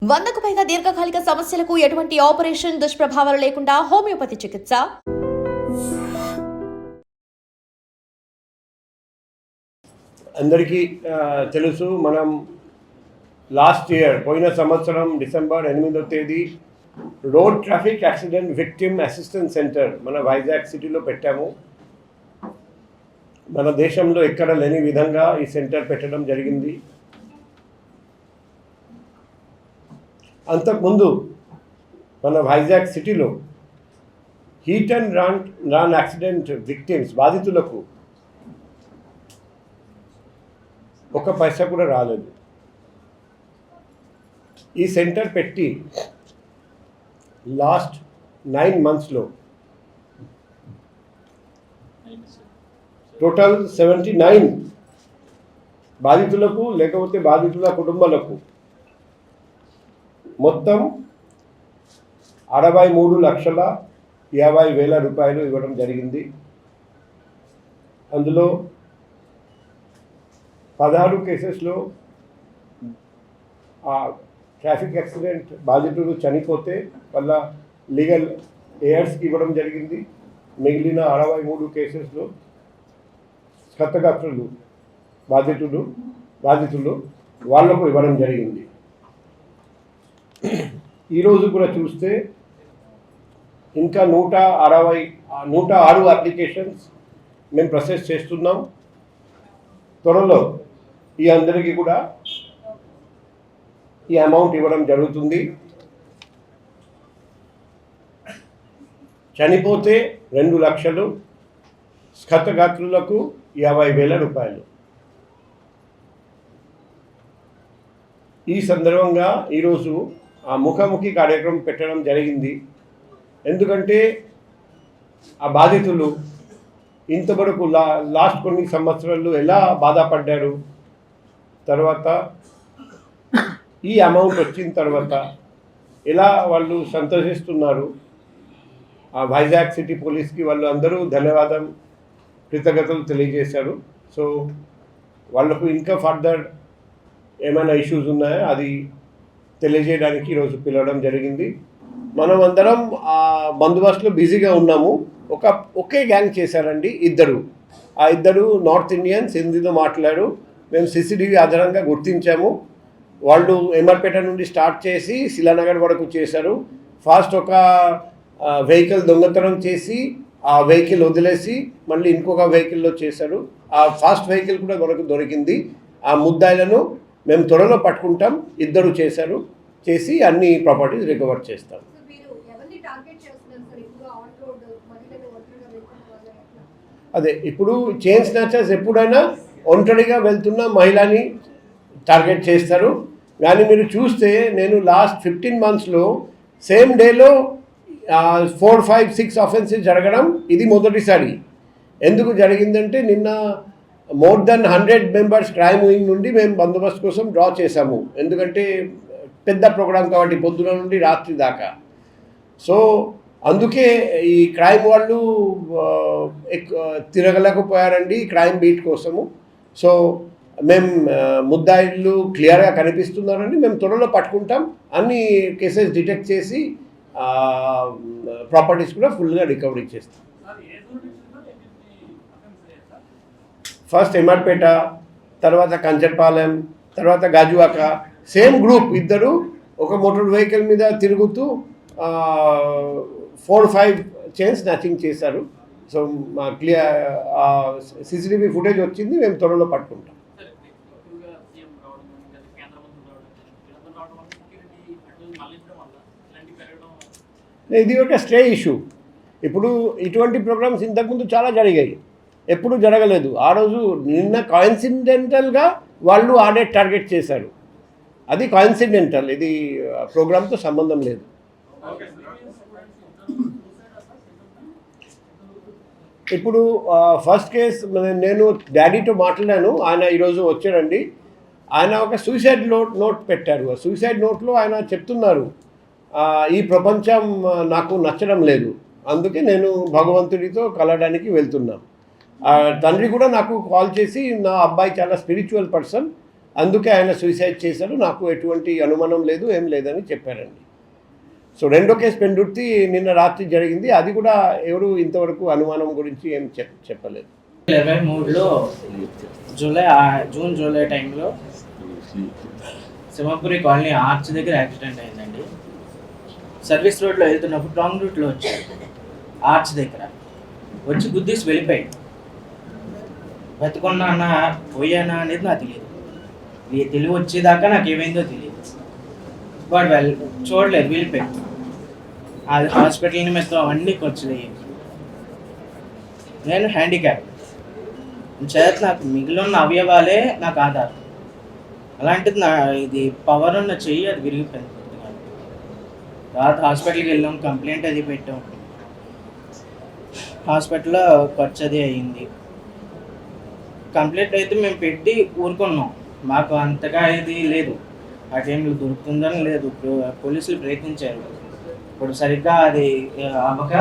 100కు పైగా దీర్ఘకాలిక సమస్యలకు ఎటువంటి ఆపరేషన్ దుష్ప్రభావాలు లేకుండా హోమియోపతి చికిత్స. అందరికీ తెలుసు, మనం లాస్ట్ ఇయర్ పోయిన సంవత్సరం డిసెంబర్ 8వ తేదీ road traffic accident victim assistance centre మన వైజాగ్ సిటీలో పెట్టాము. మన దేశంలో ఎక్కడ లేని విధంగా ఈ సెంటర్ పెట్టడం జరిగింది. అంతకుముందు మన వైజాగ్ సిటీలో heat and run accident victims బాధితులకు ఒక పైసా కూడా రాలేదు. ఈ సెంటర్ పెట్టి లాస్ట్ 9 monthsలో టోటల్ 79 బాధితులకు లేకపోతే బాధితుల కుటుంబాలకు మొత్తం 63,50,000 రూపాయలు ఇవ్వడం జరిగింది. అందులో 16 కేసెస్లో ట్రాఫిక్ యాక్సిడెంట్ బాధితులు చనిపోతే వాళ్ళ లీగల్ ఎయిడ్స్కి ఇవ్వడం జరిగింది. మిగిలిన 63 కేసెస్లో క్షతగాత్రులు బాధితులు వాళ్లకు ఇవ్వడం జరిగింది. ఈరోజు కూడా చూస్తే ఇంకా 106 అప్లికేషన్స్ మేము ప్రాసెస్ చేస్తున్నాం. త్వరలో ఈ అందరికీ కూడా ఈ అమౌంట్ ఇవ్వడం జరుగుతుంది. చనిపోతే 2 లక్షలు, క్షతగాత్రులకు 50,000 రూపాయలు. ఈ సందర్భంగా ఈరోజు ఆ ముఖాముఖి కార్యక్రమం పెట్టడం జరిగింది. ఎందుకంటే ఆ బాధితులు ఇంతవరకు లాస్ట్ కొన్ని సంవత్సరాలు ఎలా బాధపడ్డారు, తర్వాత ఈ అమౌంట్ వచ్చిన తర్వాత ఎలా వాళ్ళు సంతోషిస్తున్నారు. ఆ వైజాగ్ సిటీ పోలీస్కి వాళ్ళు అందరూ కృతజ్ఞతలు తెలియజేశారు. సో వాళ్ళకు ఇంకా ఫర్దర్ ఏమైనా ఇష్యూస్ ఉన్నాయో అది తెలియజేయడానికి ఈరోజు పిలవడం జరిగింది. మనం అందరం ఆ బందోబస్తులో బిజీగా ఉన్నాము. ఒకే గ్యాంగ్ చేశారండి ఆ ఇద్దరు నార్త్ ఇండియన్స్, హిందీలో మాట్లాడారు. మేము CCTV ఆధారంగా గుర్తించాము. వాళ్ళు ఎమర్పేట నుండి స్టార్ట్ చేసి శిలానగర్ వరకు చేశారు. ఫాస్ట్ ఒక వెహికల్ దొంగతనం చేసి ఆ వెహికల్ వదిలేసి మళ్ళీ ఇంకొక వెహికల్లో చేశారు. ఆ ఫాస్ట్ వెహికల్ కూడా మనకు దొరికింది. ఆ ముద్దాయిలను మేము త్వరలో పట్టుకుంటాం. ఇద్దరు చేసి అన్ని ప్రాపర్టీస్ రికవర్ చేస్తాం. అదే ఇప్పుడు చైన్ స్నాచర్స్ ఎప్పుడైనా ఒంటరిగా వెళ్తున్న మహిళని టార్గెట్ చేస్తారు. కానీ మీరు చూస్తే నేను లాస్ట్ 15 monthsలో సేమ్ డేలో 4, 5, 6 ఆఫెన్సెస్ జరగడం ఇది మొదటిసారి. ఎందుకు జరిగిందంటే నిన్న more than 100 members crime wing నుండి మేము బందోబస్తు కోసం డ్రా చేశాము. ఎందుకంటే పెద్ద ప్రోగ్రాం కాబట్టి పొద్దున నుండి రాత్రి దాకా. సో అందుకే ఈ క్రైమ్ వాళ్ళు తిరగలేకపోయారండి క్రైమ్ బీట్ కోసము. సో మేము ముద్దాయిలు క్లియర్గా కనిపిస్తున్నారండి. మేము త్వరలో పట్టుకుంటాం. అన్ని కేసెస్ డిటెక్ట్ చేసి ప్రాపర్టీస్ కూడా ఫుల్గా రికవరీ చేస్తాం. ఫస్ట్ ఎమర్పేట, తర్వాత కంచర్పాలెం, తర్వాత గాజువాక, సేమ్ గ్రూప్ ఇద్దరు ఒక మోటార్ వెహికల్ మీద తిరుగుతూ 4-5 చైన్ స్నాచింగ్ చేశారు. సో మా క్లియర్ CCTV ఫుటేజ్ వచ్చింది. మేము త్వరలో పట్టుకుంటాం. ఇది ఒక స్టే ఇష్యూ. ఇప్పుడు ఇటువంటి ప్రోగ్రామ్స్ ఇంతకుముందు చాలా జరిగాయి, ఎప్పుడు జరగలేదు. ఆ రోజు నిన్న కాయిన్సిడెంటల్గా వాళ్ళు ఆడేట్ టార్గెట్ చేశారు. అది కాయిన్సిడెంటల్, ఇది ప్రోగ్రామ్తో సంబంధం లేదు. ఇప్పుడు ఫస్ట్ కేస్ నేను డాడీతో మాట్లాడాను. ఆయన ఈరోజు వచ్చాడండి. ఆయన ఒక సూసైడ్ నోట్ పెట్టారు. సూసైడ్ నోట్లో ఆయన చెప్తున్నారు, ఈ ప్రపంచం నాకు నచ్చడం లేదు, అందుకే నేను భగవంతుడితో కలవడానికి వెళ్తున్నాను. తండ్రి కూడా నాకు కాల్ చేసి, నా అబ్బాయి చాలా స్పిరిచువల్ పర్సన్, అందుకే ఆయన సూసైడ్ చేశారు, నాకు ఎటువంటి అనుమానం లేదు, ఏం లేదని చెప్పారండి. సో రెండో కేసు పెండుర్తి నిన్న రాత్రి జరిగింది, అది కూడా ఎవరు ఇంతవరకు అనుమానం గురించి ఏం చెప్పలేదు. 23లో జూన్ జూలై టైంలో సింహపురి కాలనీ ఆర్చ్ దగ్గర యాక్సిడెంట్ అయిందండి. సర్వీస్ రోడ్లో వెళ్తున్నప్పుడు రాంగ్ రూట్లో వచ్చాడు, ఆర్చ్ దగ్గర వచ్చి గుద్దీసి వెళ్ళిపోయాడు. బతుకున్నా పోయానా అనేది నాకు తెలియదు, తెలివి వచ్చేదాకా నాకు ఏమైందో తెలియదు. వాడు చూడలేదు, వెళ్ళిపోయాడు. అది హాస్పిటల్ నిమిత్తం అవన్నీ ఖర్చులయ్యాయి. నేను హ్యాండిక్యాప్ చేత నాకు మిగిలిన అవయవాలే నాకు ఆధారం. అలాంటిది ఇది పవర్ ఉన్న చెయ్యి అది విరిగిపోయింది. తర్వాత హాస్పిటల్కి వెళ్ళాం, కంప్లైంట్ అది పెట్టాం. హాస్పిటల్లో ఖర్చు అది అయ్యింది. కంప్లైంట్ అయితే మేము పెట్టి ఊరుకున్నాం, మాకు అంతగా ఇది లేదు, ఆ టైంలో దొరుకుతుందని లేదు. పోలీసులు ప్రయత్నించారు, ఇప్పుడు సరిగ్గా అది అవ్వక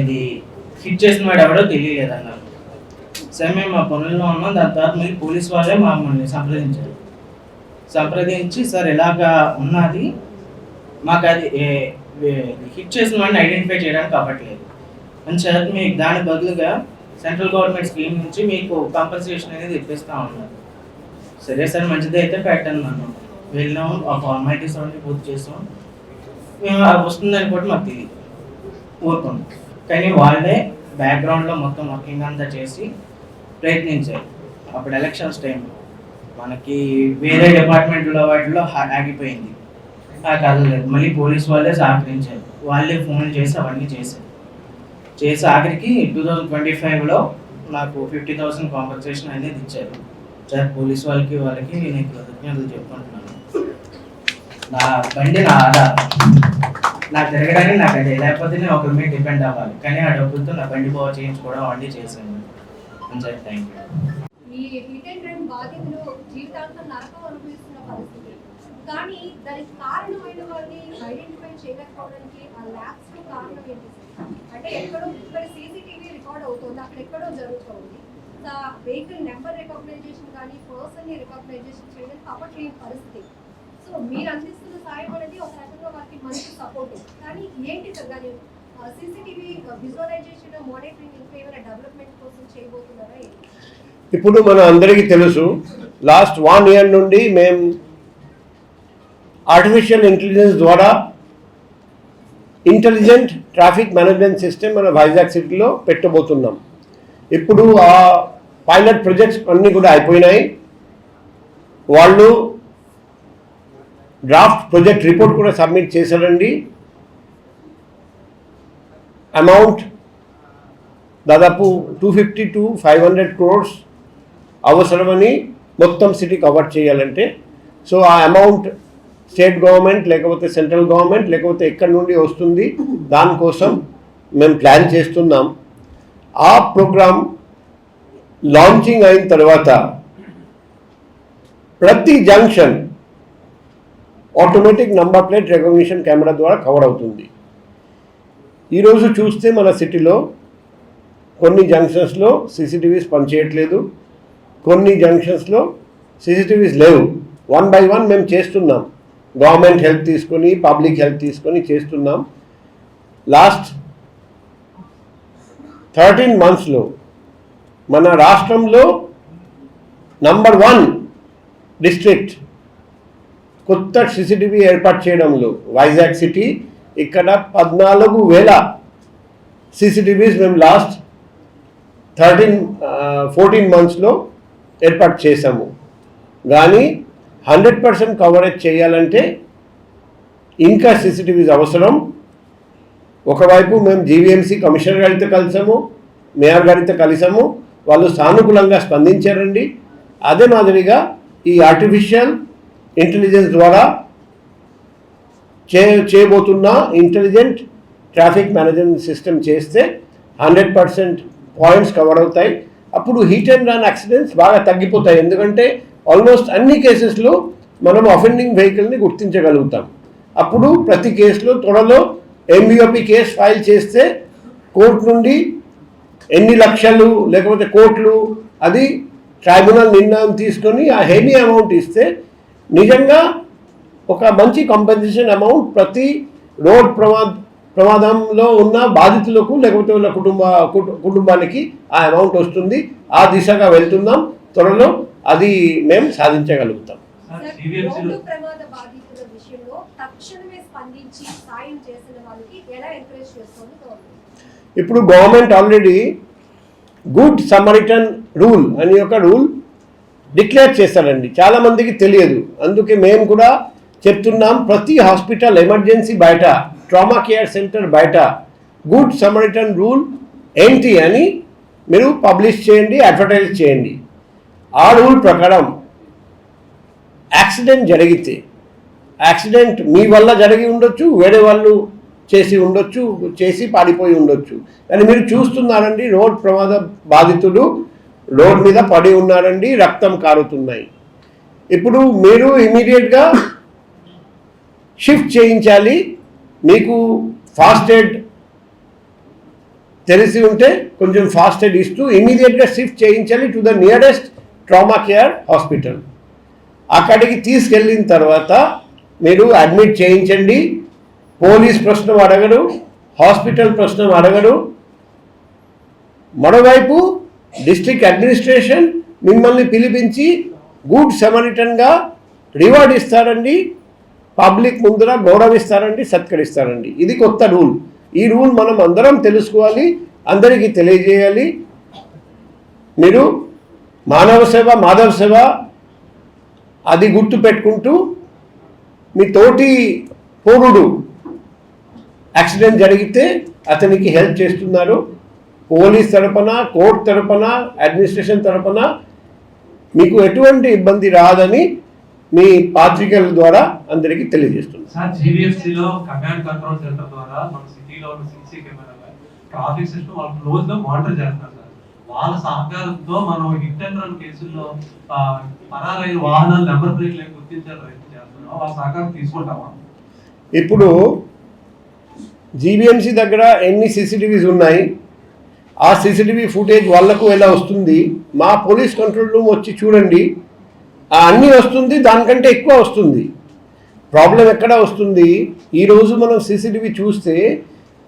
ఇది హిట్ చేసిన వాడు ఎవడో తెలియలేదు అన్నారు. సరే మేము మా పనుల్లో ఉన్నాం. దాని తర్వాత మళ్ళీ పోలీస్ వాళ్ళే మమ్మల్ని సంప్రదించారు. సంప్రదించి సార్ ఇలాగా ఉన్నది, మాకు అది హిట్ చేసిన వాడిని ఐడెంటిఫై చేయడానికి అవ్వట్లేదు అని చెప్పి మీకు దాని బదులుగా సెంట్రల్ గవర్నమెంట్ స్కీమ్ నుంచి మీకు కాంపన్సేషన్ అనేది ఇప్పిస్తూ ఉన్నారు. సరే సార్ మంచిది అయితే పెట్టండి నన్ను. వెళ్ళాము, ఆ ఫార్మాలిటీస్ అన్నీ పూర్తి చేసాం. మేము వస్తుందని కూడా మాకు తెలియదు, ఊరుకున్నాం. కానీ వాళ్ళే బ్యాక్గ్రౌండ్లో మొత్తం వర్కింగ్ అంతా చేసి ప్రయత్నించారు. అప్పుడు ఎలక్షన్స్ టైం మనకి వేరే డిపార్ట్మెంట్లో వాటిలో ఆగిపోయింది, కదలేదు. మళ్ళీ పోలీస్ వాళ్ళే సహకరించారు, వాళ్ళే ఫోన్ చేసి అవన్నీ చేశారు. చేసి ఆఖరికి 2025లో నాకు 50,000 కాంపన్సేషన్ అనేది ఇచ్చారు. సార్ పోలీస్ వాళ్ళకి నేను కృతజ్ఞతలు చెప్పుకుంటున్నాను. నా బండి నా ఆధారం, నాకు తిరగడానికి నాకు అదే, లేకపోతే నేను ఒకరి మీద డిపెండ్ అవ్వాలి. కానీ ఆ డబ్బులతో నా బండి బాగా చేయించుకోవడం అవన్నీ చేశాను. Sir thank you. ఈ హిట్ అండ్ రన్ బాధితులు జీవితాంతం నరకం అనుభవిస్తున్న పరిస్థితి, కానీ దానికి కారణమైన వారిని ఐడెంటిఫై చేయలేకపోవడానికి ఆ ల్యాబ్స్ కారణం ఏంటి? అంటే ఎక్కడో ఇక్కడ సీసీటీవీ రికార్డ్ అవుతుంది, అక్కడ ఎక్కడో జరుగుతుంది. వెహికల్ నెంబర్ రికగ్నైజేషన్ కానీ పర్సన్ని రికగ్నైజేషన్ చేయడానికి అవ్వట్లేని పరిస్థితి. సో మీరు అందిస్తున్న సాయం అనేది ఒక రకంగా వారికి మంచి సపోర్ట్. కానీ ఏంటి సార్ దాని సీసీటీవీ విజువలైజేషన్ మానిటరింగ్ ఇంకా ఏమైనా డెవలప్మెంట్ కోసం చేయబోతున్నారా? ఇప్పుడు మన అందరికీ తెలుసు, లాస్ట్ 1 year నుండి మేము ఆర్టిఫిషియల్ ఇంటెలిజెన్స్ ద్వారా ఇంటెలిజెంట్ ట్రాఫిక్ మేనేజ్మెంట్ సిస్టమ్ మన వైజాగ్ సిటీలో పెట్టబోతున్నాం. ఇప్పుడు ఆ పైలట్ ప్రాజెక్ట్స్ అన్నీ కూడా అయిపోయినాయి. వాళ్ళు డ్రాఫ్ట్ ప్రాజెక్ట్ రిపోర్ట్ కూడా సబ్మిట్ చేశారండి. అమౌంట్ దాదాపు 250 to 500 crores అవసరమని మొత్తం సిటీ కవర్ చేయాలంటే. సో ఆ అమౌంట్ స్టేట్ గవర్నమెంట్ లేకపోతే సెంట్రల్ గవర్నమెంట్ లేకపోతే ఎక్కడి నుండి వస్తుంది, దానికోసం మేము ప్లాన్ చేస్తున్నాం. ఆ ప్రోగ్రామ్ లాంచింగ్ అయిన తర్వాత ప్రతి junction automatic number plate recognition camera ద్వారా కవర్ అవుతుంది. ఈరోజు చూస్తే మన సిటీలో కొన్ని జంక్షన్స్లో సీసీటీవీస్ పనిచేయట్లేదు, కొన్ని జంక్షన్స్లో సీసీటీవీస్ లేవు. 1 by 1 మేము చేస్తున్నాం, గవర్నమెంట్ హెల్ప్ తీసుకొని పబ్లిక్ హెల్ప్ తీసుకొని చేస్తున్నాం. లాస్ట్ 13 monthsలో మన రాష్ట్రంలో నంబర్ 1 డిస్ట్రిక్ట్ కొత్త సీసీటీవీ ఏర్పాటు చేయడంలో వైజాగ్ సిటీ. ఇక్కడ 14,000 సీసీటీవీస్ మేము లాస్ట్ 14 monthsలో ఏర్పాటు చేశాము. కానీ 100% కవరేజ్ చేయాలంటే ఇంకా సీసీటీవీస్ అవసరం. ఒకవైపు మేము జీవీఎంసీ కమిషనర్ గారితో కలిసాము, మేయర్ గారితో కలిసాము, వాళ్ళు సానుకూలంగా స్పందించారండి. అదే మాదిరిగా ఈ ఆర్టిఫిషియల్ ఇంటెలిజెన్స్ ద్వారా చేయబోతున్న ఇంటెలిజెంట్ ట్రాఫిక్ మేనేజ్మెంట్ సిస్టమ్ చేస్తే 100% పాయింట్స్ కవర్ అవుతాయి. అప్పుడు హీట్ అండ్ రన్ యాక్సిడెంట్స్ బాగా తగ్గిపోతాయి. ఎందుకంటే ఆల్మోస్ట్ అన్ని కేసెస్లో మనం అఫెండింగ్ వెహికల్ని గుర్తించగలుగుతాం. అప్పుడు ప్రతి కేసులో త్వరలో ఎంబీఓపీ కేసు ఫైల్ చేస్తే కోర్టు నుండి ఎన్ని లక్షలు లేకపోతే కోట్లు అది ట్రైబ్యునల్ నిర్ణయం తీసుకొని ఆ హెవీ అమౌంట్ ఇస్తే నిజంగా ఒక మంచి కాంపెన్సేషన్ అమౌంట్ ప్రతి రోడ్ ప్రమాదంలో ఉన్న బాధితులకు లేకపోతే వాళ్ళ కుటుంబానికి ఆ అమౌంట్ వస్తుంది. ఆ దిశగా వెళ్తున్నాం. త్వరలో అది మేము సాధించగలుగుతాం. రోడ్డు ప్రమాద బాధితుల విషయంలో తక్షణమే స్పందించి సాయం చేసిన వాళ్ళకి ఎలా ఎంకరేజ్ చేస్తుంది గవర్నమెంట్? ఇప్పుడు government already good Samaritan rule అని ఒక రూల్ డిక్లేర్ చేస్తారండి. చాలామందికి తెలియదు. అందుకే మేము కూడా చెప్తున్నాం, ప్రతి హాస్పిటల్ ఎమర్జెన్సీ బయట, ట్రామా కేర్ సెంటర్ బయట గుడ్ సమరిటన్ రూల్ ఏంటి అని మీరు పబ్లిష్ చేయండి, అడ్వర్టైజ్ చేయండి. ఆ రూల్ ప్రకారం యాక్సిడెంట్ జరిగితే, యాక్సిడెంట్ మీ వల్ల జరిగి ఉండొచ్చు, వేరే వాళ్ళు చేసి ఉండొచ్చు, చేసి పాడిపోయి ఉండొచ్చు, కానీ మీరు చూస్తున్నారండి రోడ్ ప్రమాద బాధితులు రోడ్ మీద పడి ఉన్నారండి, రక్తం కారుతున్నాయి. ఇప్పుడు మీరు ఇమీడియట్గా షిఫ్ట్ చేయించాలి. మీకు ఫాస్ట్ ఎయిడ్ తెలిసి ఉంటే కొంచెం ఫాస్ట్ ఎయిడ్ ఇస్తూ ఇమీడియట్గా షిఫ్ట్ చేయించాలి to the nearest trauma care hospital. అక్కడికి తీసుకెళ్ళిన తర్వాత మీరు అడ్మిట్ చేయించండి. పోలీస్ ప్రశ్న అడగడు, హాస్పిటల్ ప్రశ్న అడగడు. మరోవైపు డిస్ట్రిక్ట్ అడ్మినిస్ట్రేషన్ మిమ్మల్ని పిలిపించి గుడ్ సమరిటన్గా రివార్డ్ ఇస్తారండి, పబ్లిక్ ముందర గౌరవిస్తారండి, సత్కరిస్తారండి. ఇది కొత్త రూల్. ఈ రూల్ మనం అందరం తెలుసుకోవాలి, అందరికీ తెలియజేయాలి. మీరు మానవ సేవ మాధవ సేవ అది గుర్తు పెట్టుకుంటూ మీ తోటి పౌరుడు యాక్సిడెంట్ జరిగితే అతనికి హెల్ప్ చేస్తున్నారు. పోలీస్ తరపున, కోర్టు తరపున, అడ్మినిస్ట్రేషన్ తరపున మీకు ఎటువంటి ఇబ్బంది రాదని మీ పాత్రికల ద్వారా అందరికీ తెలియజేస్తుంది. సార్, జీవీఎఫ్సీలో కమాండ్ కంట్రోల్ సెంటర్ ద్వారా మన సిటీలో ఉన్న సీసీ కెమెరా ట్రాఫిక్ సిస్టమ్ వాళ్ళు క్లోజ్ గా మానిటర్ చేస్తున్నారు సార్. వాళ్ళ సహకారంతో మనం హిట్ అండ్ రన్ కేసుల్లో పరారైన వాహనాలు నెంబర్ ప్లేట్లు గుర్తించారు చేస్తున్నాం. వాళ్ళ సహకారం తీసుకుంటామా? ఇప్పుడు జీబీఎంసీ దగ్గర ఎన్ని సీసీటీవీస్ ఉన్నాయి, ఆ సీసీటీవీ ఫుటేజ్ వాళ్ళకు ఎలా వస్తుంది, మా పోలీస్ కంట్రోల్ రూమ్ వచ్చి చూడండి, అన్నీ వస్తుంది, దానికంటే ఎక్కువ వస్తుంది. ప్రాబ్లం ఎక్కడ వస్తుంది? ఈరోజు మనం సీసీటీవీ చూస్తే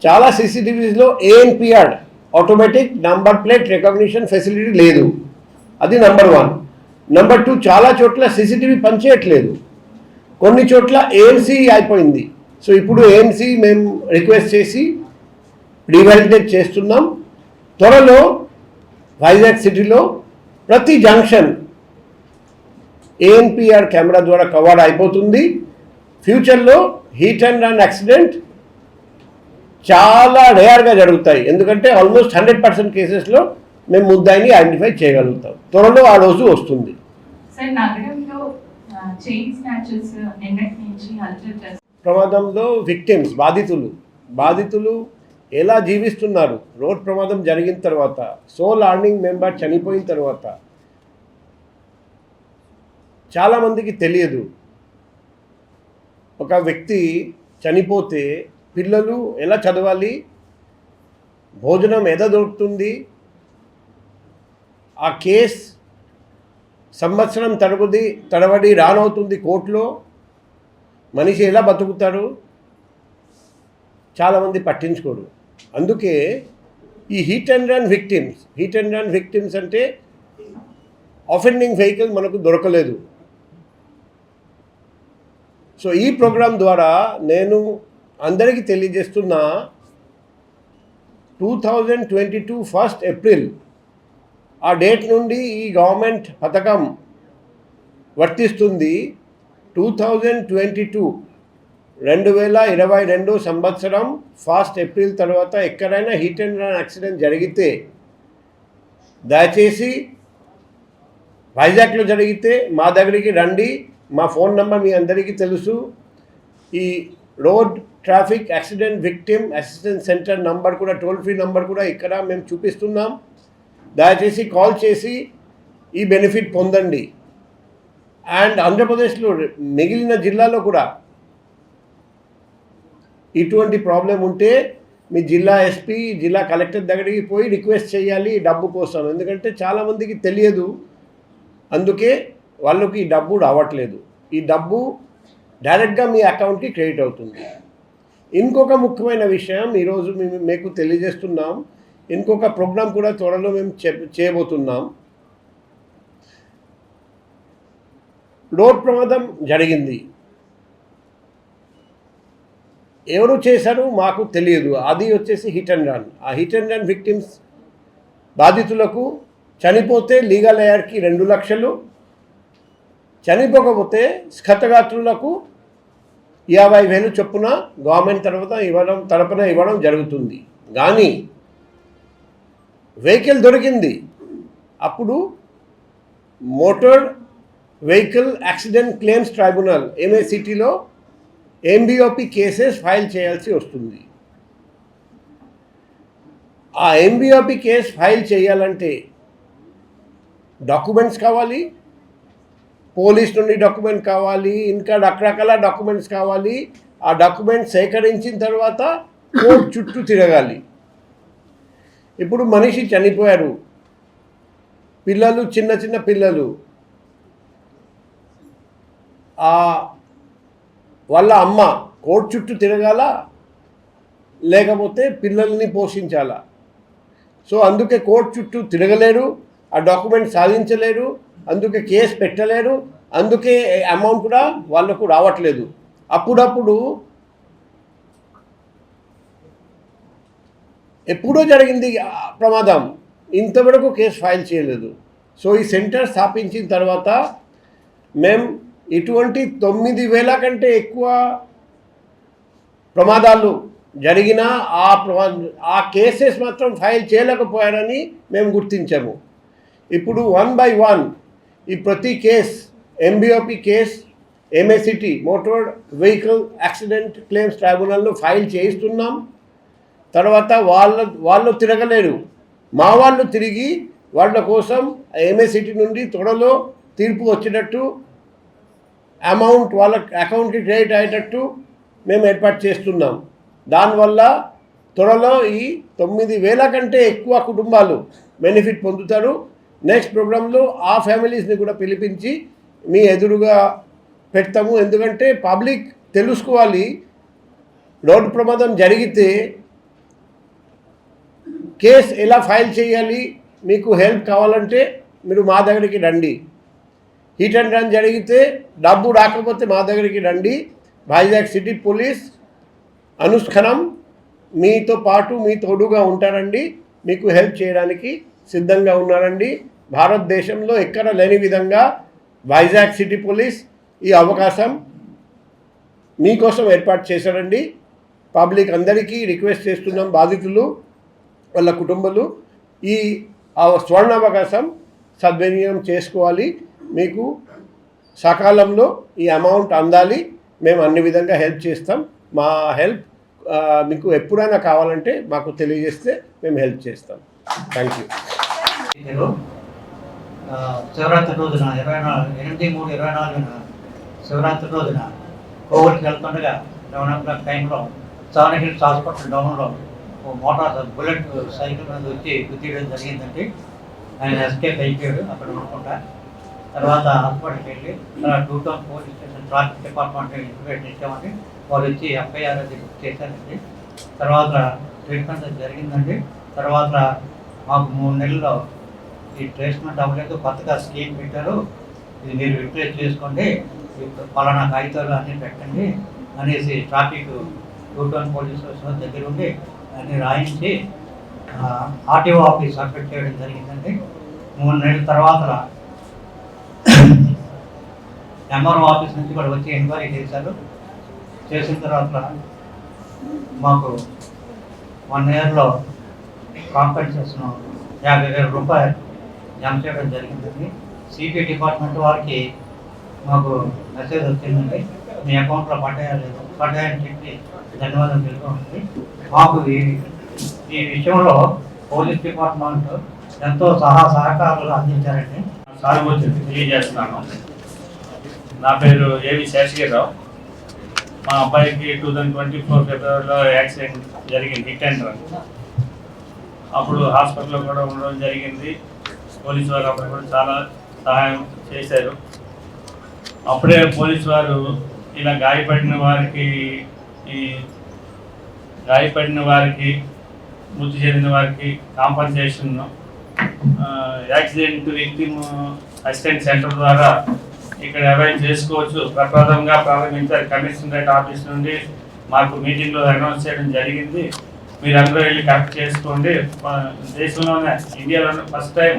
చాలా సీసీటీవీస్లో ANPR automatic number plate recognition facility లేదు. అది నెంబర్ 1. నెంబర్ 2, చాలా చోట్ల సీసీటీవీ పనిచేయట్లేదు. కొన్ని చోట్ల ఏఎంసీ అయిపోయింది. సో ఇప్పుడు ఏఎంసీ మేము రిక్వెస్ట్ చేసి రీవాలిడేట్ చేస్తున్నాం. త్వరలో వైజాగ్ సిటీలో ప్రతి జంక్షన్ ఏఎన్పిఆర్ కెమెరా ద్వారా కవర్ అయిపోతుంది. ఫ్యూచర్లో హిట్ అండ్ రన్ యాక్సిడెంట్ చాలా రేర్గా జరుగుతాయి. ఎందుకంటే ఆల్మోస్ట్ 100% కేసెస్లో మేము ముద్దాయిని ఐడెంటిఫై చేయగలుగుతాం. త్వరలో ఆ రోజు వస్తుంది. ప్రమాదంలో విక్టిమ్స్ బాధితులు ఎలా జీవిస్తున్నారు, రోడ్ ప్రమాదం జరిగిన తర్వాత, సోల్ అర్నింగ్ మెంబర్ చనిపోయిన తర్వాత చాలామందికి తెలియదు. ఒక వ్యక్తి చనిపోతే పిల్లలు ఎలా చదవాలి, భోజనం ఎలా దొరుకుతుంది, ఆ కేస్ సంవత్సరం తరబడి రానవుతుంది కోర్టులో, మనిషి ఎలా బతుకుతారు, చాలామంది పట్టించుకోరు. అందుకే ఈ హిట్ అండ్ రన్ విక్టిమ్స్ అంటే ఆఫెండింగ్ వెహికల్ మనకు దొరకలేదు. సో ఈ ప్రోగ్రాం ద్వారా నేను అందరికీ తెలియజేస్తున్నా, 2022 1 ఏప్రిల్ ఆ డేట్ నుండి ఈ గవర్నమెంట్ పథకం వర్తిస్తుంది. 2022 సంవత్సరం 1 ఏప్రిల్ తర్వాత ఎక్కడైనా హిట్ అండ్ రన్ యాక్సిడెంట్ జరిగితే దయచేసి వైజాగ్లో జరిగితే మా దగ్గరికి రండి. మా ఫోన్ నెంబర్ మీ అందరికీ తెలుసు. ఈ road traffic accident victim assistance centre number కూడా, టోల్ ఫ్రీ నంబర్ కూడా ఇక్కడ మేము చూపిస్తున్నాం. దయచేసి కాల్ చేసి ఈ బెనిఫిట్ పొందండి. అండ్ ఆంధ్రప్రదేశ్లో మిగిలిన జిల్లాలో కూడా ఇటువంటి ప్రాబ్లం ఉంటే మీ జిల్లా ఎస్పీ జిల్లా కలెక్టర్ దగ్గరికి పోయి రిక్వెస్ట్ చేయాలి ఈ డబ్బు కోసం. ఎందుకంటే చాలామందికి తెలియదు, అందుకే వాళ్ళకి ఈ డబ్బు రావట్లేదు. ఈ డబ్బు డైరెక్ట్గా మీ అకౌంట్కి క్రెడిట్ అవుతుంది. ఇంకొక ముఖ్యమైన విషయం ఈరోజు మీకు తెలియజేస్తున్నాం. ఇంకొక ప్రోగ్రాం కూడా త్వరలో మేము చేయబోతున్నాం. రోడ్ ప్రమాదం జరిగింది, ఎవరు చేశారు మాకు తెలియదు. అది వచ్చేసి హిట్ అండ్ రన్. ఆ హిట్ అండ్ రన్ విక్టిమ్స్ బాధితులకు చనిపోతే లీగల్ ఎయిడ్కి 2 లక్షలు, చనిపోకపోతే క్షతగాత్రులకు 50,000 చొప్పున గవర్నమెంట్ తరపున ఇవ్వడం జరుగుతుంది. కానీ వెహికల్ దొరికింది, అప్పుడు motor vehicle accident claims tribunal MACTలో MBOP కేసెస్ ఫైల్ చేయాల్సి వస్తుంది. ఆ MBOP కేసు ఫైల్ చేయాలంటే డాక్యుమెంట్స్ కావాలి, పోలీస్ నుండి డాక్యుమెంట్ కావాలి, ఇంకా రకరకాల డాక్యుమెంట్స్ కావాలి. ఆ డాక్యుమెంట్స్ సేకరించిన తర్వాత కోర్టు చుట్టూ తిరగాలి. ఇప్పుడు మనిషి చనిపోయారు, పిల్లలు చిన్న చిన్న పిల్లలు, వాళ్ళ అమ్మ కోర్టు చుట్టూ తిరగాల, లేకపోతే పిల్లల్ని పోషించాలా. సో అందుకే కోర్టు చుట్టూ తిరగలేరు, ఆ డాక్యుమెంట్ సాధించలేరు, అందుకే కేసు పెట్టలేరు, అందుకే అమౌంట్ కూడా వాళ్ళకు రావట్లేదు. అప్పుడప్పుడు ఎప్పుడో జరిగింది ప్రమాదం, ఇంతవరకు కేసు ఫైల్ చేయలేదు. సో ఈ సెంటర్ స్థాపించిన తర్వాత మేము ఇటువంటి 9,000 కంటే ఎక్కువ ప్రమాదాలు జరిగినా ఆ కేసెస్ మాత్రం ఫైల్ చేయలేకపోయారని మేము గుర్తించాము. ఇప్పుడు 1 by 1 ఈ ప్రతి case MBOP case MACT motor vehicle accident claims ట్రైబ్యునల్లో ఫైల్ చేయిస్తున్నాం. తర్వాత వాళ్ళు తిరగలేరు, మా వాళ్ళు తిరిగి వాళ్ళ కోసం MACT నుండి త్వరలో తీర్పు వచ్చేటట్టు, అమౌంట్ వాళ్ళ అకౌంట్కి క్రెడిట్ అయ్యేటట్టు మేము ఏర్పాటు చేస్తున్నాం. దానివల్ల త్వరలో ఈ 9,000 కంటే ఎక్కువ కుటుంబాలు బెనిఫిట్ పొందుతారు. నెక్స్ట్ ప్రోగ్రాంలో ఆ ఫ్యామిలీస్ని కూడా పిలిపించి మీ ఎదురుగా పెడతాము. ఎందుకంటే పబ్లిక్ తెలుసుకోవాలి, రోడ్డు ప్రమాదం జరిగితే కేసు ఎలా ఫైల్ చేయాలి. మీకు హెల్ప్ కావాలంటే మీరు మా దగ్గరికి రండి. హిట్ అండ్ రన్ జరిగితే డబ్బు రాకపోతే మా దగ్గరికి రండి. వైజాగ్ సిటీ పోలీస్ అనుక్షణం మీతో పాటు మీ తోడుగా ఉంటారండి, మీకు హెల్ప్ చేయడానికి సిద్ధంగా ఉన్నారండి. భారతదేశంలో ఎక్కడ లేని విధంగా వైజాగ్ సిటీ పోలీస్ ఈ అవకాశం మీకోసం ఏర్పాటు చేశారండి. పబ్లిక్ అందరికీ రిక్వెస్ట్ చేస్తున్నాం, బాధితులు వాళ్ళ కుటుంబాలు ఈ స్వర్ణ అవకాశం సద్వినియోగం చేసుకోవాలి. మీకు సకాలంలో ఈ అమౌంట్ అందాలి. మేము అన్ని విధంగా హెల్ప్ చేస్తాం. మా హెల్ప్ మీకు ఎప్పుడైనా కావాలంటే మాకు తెలియజేస్తే మేము హెల్ప్ చేస్తాం. Thank you. శివరాత్రి రోజున 8/3/24 శివరాత్రి రోజున కోవిడ్కి వెళ్తుండగా 11 టైంలో సెవెన్ హిల్స్ హాస్పిటల్ డౌన్లో మోటార్ బుల్లెట్ సైకిల్ మీద వచ్చి గుర్తియడం జరిగిందండి. ఆయన ఎస్కేప్ అయిపోయాడు అక్కడ ఉండకుండా. తర్వాత హాస్పిటల్కి వెళ్ళి 2 town police station traffic department information ఇచ్చామని వాళ్ళు వచ్చి FIR అది బుక్ చేశారండి. తర్వాత ట్రీట్మెంట్ జరిగిందండి. తర్వాత మాకు 3 నెలల్లో ఈ ట్రీట్మెంట్ అవ్వలేదు, కొత్తగా స్కీమ్ పెట్టారు, ఇది మీరు రిప్లేస్ చేసుకోండి, పలానా కాగితాలు అన్నీ పెట్టండి అనేసి ట్రాఫిక్ 2 టౌన్ పోలీస్ స్టేషన్ దగ్గర ఉండి అన్నీ రాయించి RTO ఆఫీస్ సబ్మిట్ చేయడం జరిగిందండి. 3 నెలల తర్వాత MRO ఆఫీస్ నుంచి కూడా వచ్చి ఎంక్వైరీ చేశారు. చేసిన తర్వాత మాకు 1 ఇయర్లో కాంపెన్సేషన్ 50,000 రూపాయలు జమ చేయడం జరిగిందండి. CP డిపార్ట్మెంట్ వారికి మాకు మెసేజ్ వచ్చిందండి, మీ అకౌంట్లో పడ్డాయని చెప్పి ధన్యవాదాలు తెలుపుతుంది. మాకు ఈ విషయంలో పోలీస్ డిపార్ట్మెంట్ ఎంతో సహకారాలు అందించారండి. సానుభూతి తెలియజేస్తున్నాను. నా పేరు ఏవి శేషగిరిరావు. మా అబ్బాయికి 2024 ఫిబ్రవరిలో యాక్సిడెంట్ జరిగింది, హిట్ అండ్ రన్. అప్పుడు హాస్పిటల్లో కూడా ఉండడం జరిగింది. పోలీసు వారు అప్పుడు కూడా చాలా సహాయం చేశారు. అప్పుడే పోలీసు వారు ఇలా గాయపడిన వారికి మృతి చెందిన వారికి compensation accident victim assistant centre ద్వారా ఇక్కడ అరేంజ్ చేసుకోవచ్చు ప్రప్రథమంగా ప్రారంభించారు. కమిషనరేట్ ఆఫీస్ నుండి మాకు మీటింగ్లో అనౌన్స్ చేయడం జరిగింది. మీరందరూ వెళ్ళి కరెక్ట్ చేసుకోండి. దేశంలోనే ఇండియాలోనే ఫస్ట్ టైం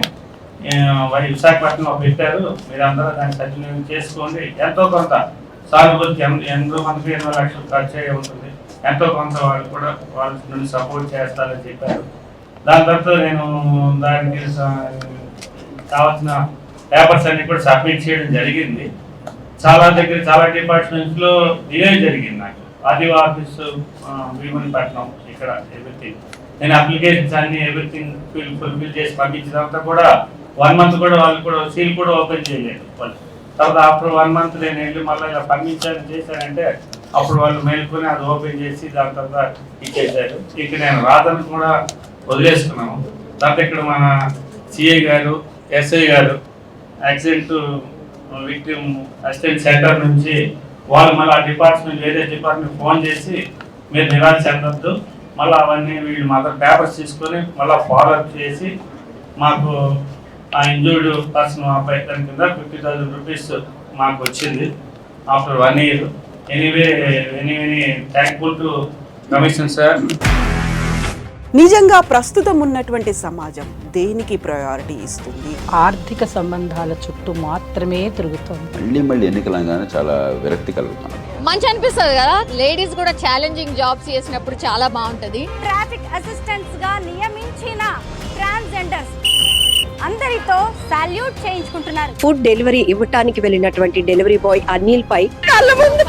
విశాఖపట్నంలో పెట్టారు. మీరందరూ దాన్ని సద్వినియోగం చేసుకోండి. ఎంతో కొంత సానుభూతి 80 లక్షలు ఖర్చు అయ్యి ఉంటుంది. ఎంతో కొంత వాళ్ళు కూడా వాళ్ళ నుండి సపోర్ట్ చేస్తారని చెప్పారు. దాని తర్వాత నేను దానికి కావాల్సిన పేపర్స్ అన్ని కూడా సబ్మిట్ చేయడం జరిగింది. చాలా డిపార్ట్మెంట్స్లో డిలే జరిగింది. నాకు ఆర్డీఓ ఆఫీసు భీమునిపట్నం ఇక్కడ ఎవ్రీథింగ్ నేను అప్లికేషన్స్ అన్ని ఎవ్రీథింగ్ ఫుల్ఫిల్ చేసి పంపించిన తర్వాత కూడా 1 month కూడా వాళ్ళు కూడా సీల్ కూడా ఓపెన్ చేయలేదు వాళ్ళు. తర్వాత ఆఫ్టర్ 1 month నేను వెళ్ళి మళ్ళీ ఇలా చేశానంటే అప్పుడు వాళ్ళు మేల్కొని అది ఓపెన్ చేసి దాని తర్వాత ఇచ్చేసారు. ఇక నేను రాదని కూడా వదిలేసుకున్నాము. తర్వాత ఇక్కడ మన సిఐ గారు, ఎస్ఐ గారు యాక్సిడెంట్ విక్టిమ్ అసిస్టెంట్ సెంటర్ నుంచి వాళ్ళు మళ్ళీ ఆ డిపార్ట్మెంట్ వేరే డిపార్ట్మెంట్ ఫోన్ చేసి మీరు నిరాశ చెందొద్దు, మళ్ళీ అవన్నీ వీళ్ళు మాత్రం పేపర్స్ తీసుకొని మళ్ళీ ఫాలోఅప్ చేసి మాకు ఆ ఇంజూర్డ్ పర్సన్ అబ్బాయి దాని కింద 50,000 రూపీస్ మాకు వచ్చింది after 1 year. Anyway very thankful to commission sir. నిజంగా ప్రస్తుతం ఉన్నటువంటి సమాజం దేనికి ప్రయారిటీ ఇస్తుంది? ఆర్థిక సంబంధాల చుట్టూ మాత్రమే తిరుగుతుంది. మళ్ళీ ఎన్నికలంగానే చాలా విరక్తి కలుగుతాం. మంచి అనిపిస్తుంది కదా, లేడీస్ కూడా ఛాలెంజింగ్ జాబ్స్ చేసినప్పుడు చాలా బాగుంటది. ట్రాఫిక్ అసిస్టెంట్స్ గా నియమించిన ట్రాన్స్జెండర్స్ అందరితో సాల్యూట్ చేయించుకుంటున్నారు. ఫుడ్ డెలివరీ ఇవ్వటానికి వెళ్ళినటువంటి డెలివరీ బాయ్ అనిల్ పై కళ్ళ ముందు